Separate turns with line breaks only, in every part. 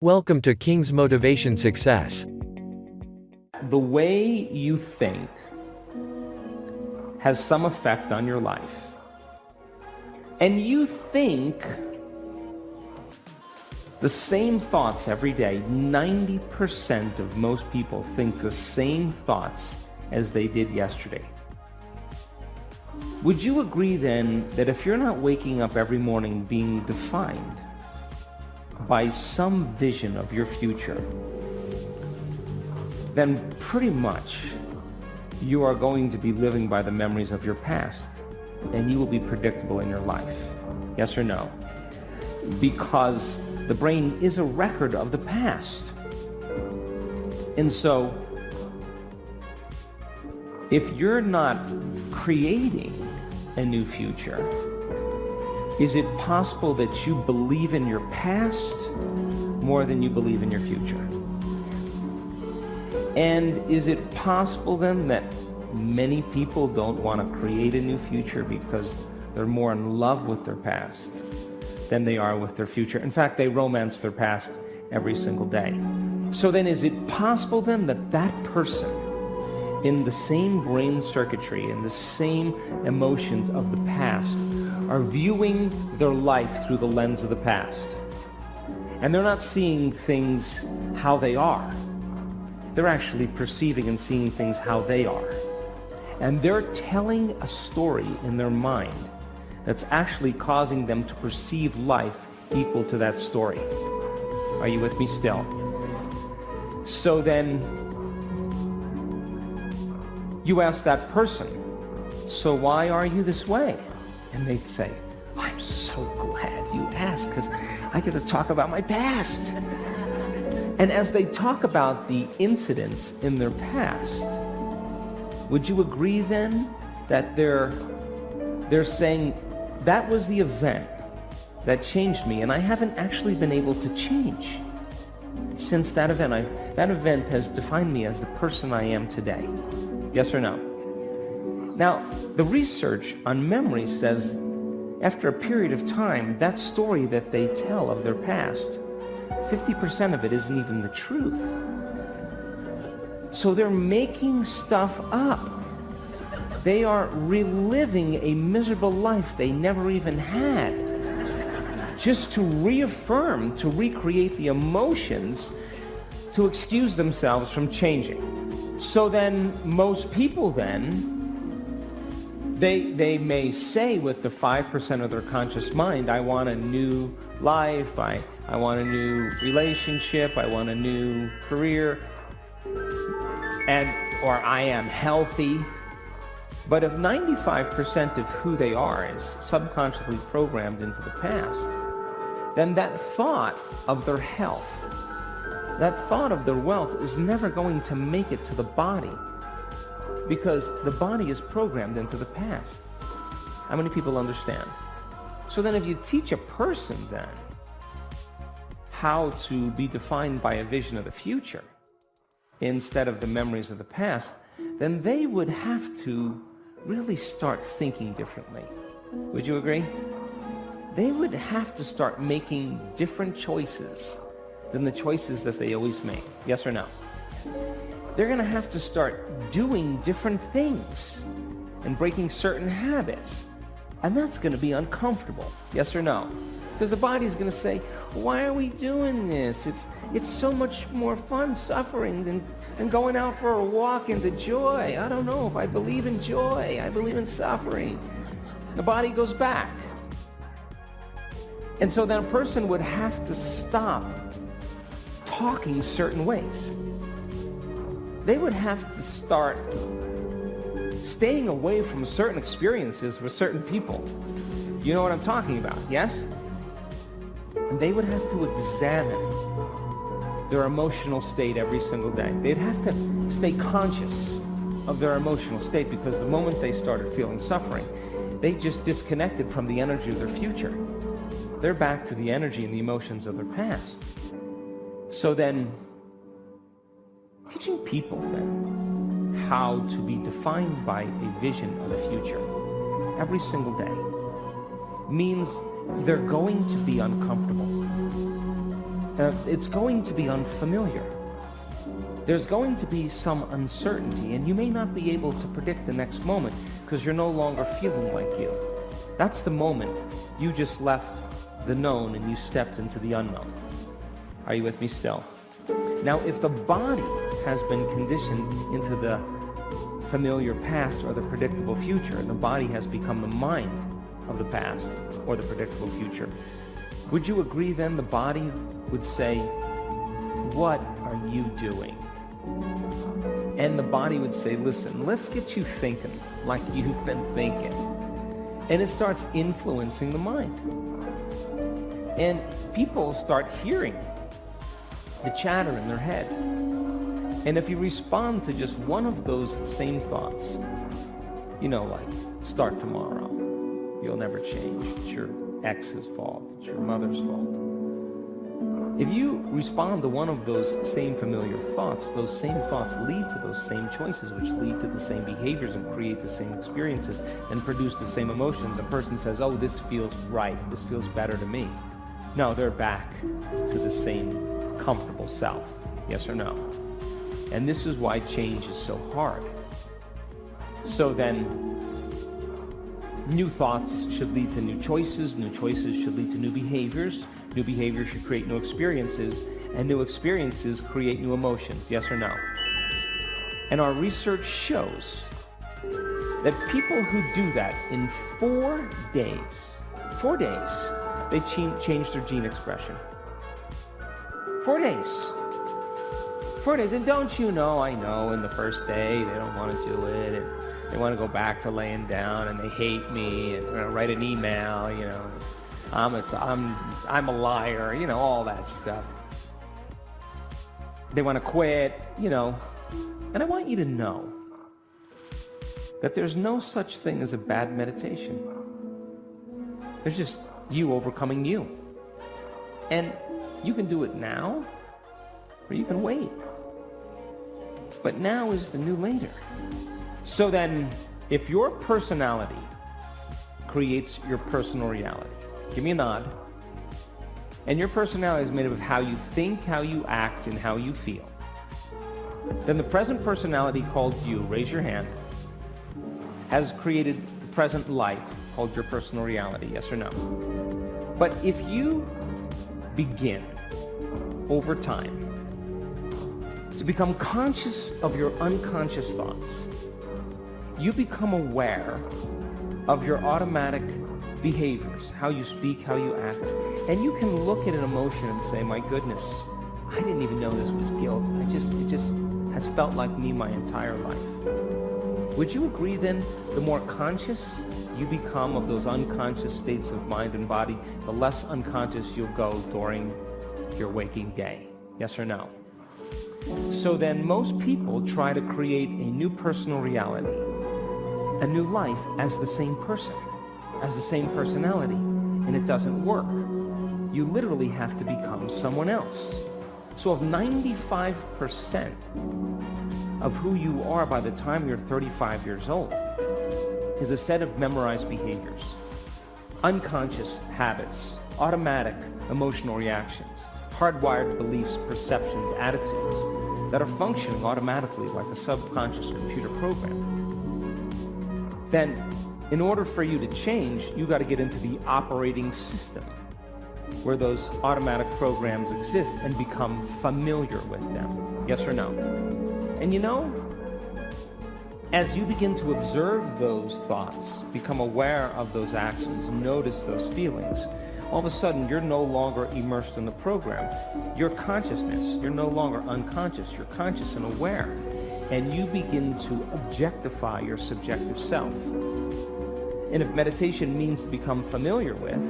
Welcome to King's Motivation Success.
The way you think has some effect on your life. And you think the same thoughts every day. 90% of most people think the same thoughts as they did yesterday. Would you agree then that if you're not waking up every morning being defined by some vision of your future, then pretty much you are going to be living by the memories of your past, and you will be predictable in your life? Yes or no? Because the brain is a record of the past. And so, if you're not creating a new future, is it possible that you believe in your past more than you believe in your future? And is it possible then that many people don't want to create a new future because they're more in love with their past than they are with their future? In fact, they romance their past every single day. So then is it possible then that that person in the same brain circuitry, in the same emotions of the past, are viewing their life through the lens of the past? And they're not seeing things how they are. They're actually perceiving and seeing things how they are. And they're telling a story in their mind that's actually causing them to perceive life equal to that story. Are you with me still? So then you ask that person, so why are you this way? And they say, I'm so glad you asked because I get to talk about my past. And as they talk about the incidents in their past, would you agree then that they're saying that was the event that changed me, and I haven't actually been able to change since that event. That event has defined me as the person I am today. Yes or no? Now, the research on memory says after a period of time, that story that they tell of their past, 50% of it isn't even the truth. So they're making stuff up. They are reliving a miserable life they never even had, just to reaffirm, to recreate the emotions, to excuse themselves from changing. So then most people then, they may say with the 5% of their conscious mind, I want a new life, I want a new relationship, I want a new career, or I am healthy. But if 95% of who they are is subconsciously programmed into the past, then that thought of their health, that thought of their wealth is never going to make it to the body, because the body is programmed into the past. How many people understand? So then if you teach a person then how to be defined by a vision of the future instead of the memories of the past, then they would have to really start thinking differently. Would you agree? They would have to start making different choices than the choices that they always make. Yes or no? They're going to have to start doing different things and breaking certain habits. And that's going to be uncomfortable. Yes or no? Because the body's going to say, why are we doing this? It's so much more fun suffering than going out for a walk into joy. I don't know if I believe in joy. I believe in suffering. The body goes back. And so then a person would have to stop talking certain ways. They would have to start staying away from certain experiences with certain people. You know what I'm talking about, yes? And they would have to examine their emotional state every single day. They'd have to stay conscious of their emotional state, because the moment they started feeling suffering, they just disconnected from the energy of their future. They're back to the energy and the emotions of their past. So then, teaching people then how to be defined by a vision of the future every single day means they're going to be uncomfortable. It's going to be unfamiliar. There's going to be some uncertainty, and you may not be able to predict the next moment because you're no longer feeling like you. That's the moment you just left the known and you stepped into the unknown. Are you with me still? Now, if the body has been conditioned into the familiar past or the predictable future, and the body has become the mind of the past or the predictable future, would you agree then the body would say, "What are you doing?" And the body would say, "Listen, let's get you thinking like you've been thinking." And it starts influencing the mind. And people start hearing the chatter in their head. And if you respond to just one of those same thoughts, like, start tomorrow, you'll never change, it's your ex's fault, it's your mother's fault. If you respond to one of those same familiar thoughts, those same thoughts lead to those same choices, which lead to the same behaviors and create the same experiences and produce the same emotions. A person says, "Oh, this feels right, this feels better to me." No, they're back to the same comfortable self. Yes or no? And this is why change is so hard. So then, new thoughts should lead to new choices should lead to new behaviors should create new experiences, and new experiences create new emotions. Yes or no? And our research shows that people who do that in 4 days, they change their gene expression. 4 days. 4 days. And don't you know, I know in the first day they don't want to do it, and they want to go back to laying down, and they hate me, and they're going to write an email, I'm a liar, all that stuff. They want to quit, And I want you to know that there's no such thing as a bad meditation. There's just you overcoming you. And you can do it now, or you can wait. But now is the new later. So then, if your personality creates your personal reality, give me a nod. And your personality is made up of how you think, how you act, and how you feel. Then the present personality called you, raise your hand, has created the present life called your personal reality, yes or no? But if you begin over time to become conscious of your unconscious thoughts, you become aware of your automatic behaviors, how you speak, how you act, and you can look at an emotion and say, "My goodness, I didn't even know this was guilt. It just has felt like me my entire life." Would you agree then, the more conscious you become of those unconscious states of mind and body, the less unconscious you'll go during your waking day? Yes or no? So then most people try to create a new personal reality, a new life as the same person, as the same personality, and it doesn't work. You literally have to become someone else. So if 95% of who you are by the time you're 35 years old is a set of memorized behaviors, unconscious habits, automatic emotional reactions, hardwired beliefs, perceptions, attitudes that are functioning automatically like a subconscious computer program, then in order for you to change, you got to get into the operating system where those automatic programs exist and become familiar with them. Yes or no? And as you begin to observe those thoughts, become aware of those actions, notice those feelings, all of a sudden you're no longer immersed in the program. Your consciousness, you're no longer unconscious, you're conscious and aware. And you begin to objectify your subjective self. And if meditation means to become familiar with,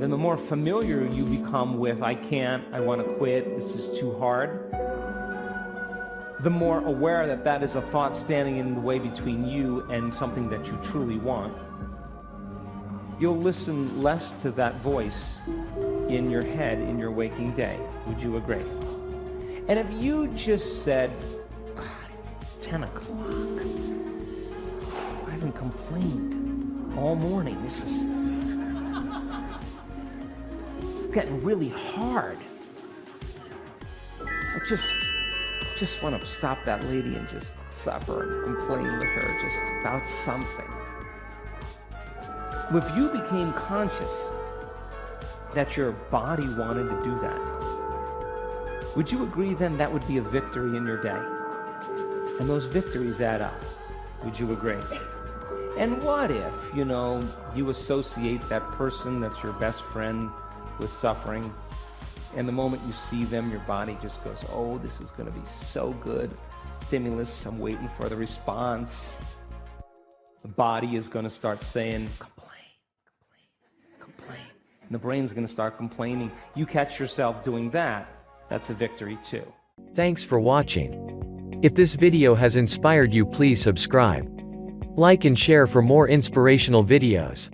then the more familiar you become with, I can't, I want to quit, this is too hard, the more aware that that is a thought standing in the way between you and something that you truly want. You'll listen less to that voice in your head in your waking day. Would you agree? And if you just said, "God, it's 10 o'clock. I haven't complained all morning. It's getting really hard. I just want to stop that lady and just suffer and complain with her just about something. If you became conscious that your body wanted to do that, would you agree then that would be a victory in your day? And those victories add up. Would you agree? And what if, you associate that person that's your best friend with suffering, and the moment you see them, your body just goes, oh, this is going to be so good. Stimulus, I'm waiting for the response. The body is going to start saying, complain. And the brain's going to start complaining. You catch yourself doing that, that's a victory too.
Thanks for watching. If this video has inspired you, please subscribe, like and share for more inspirational videos.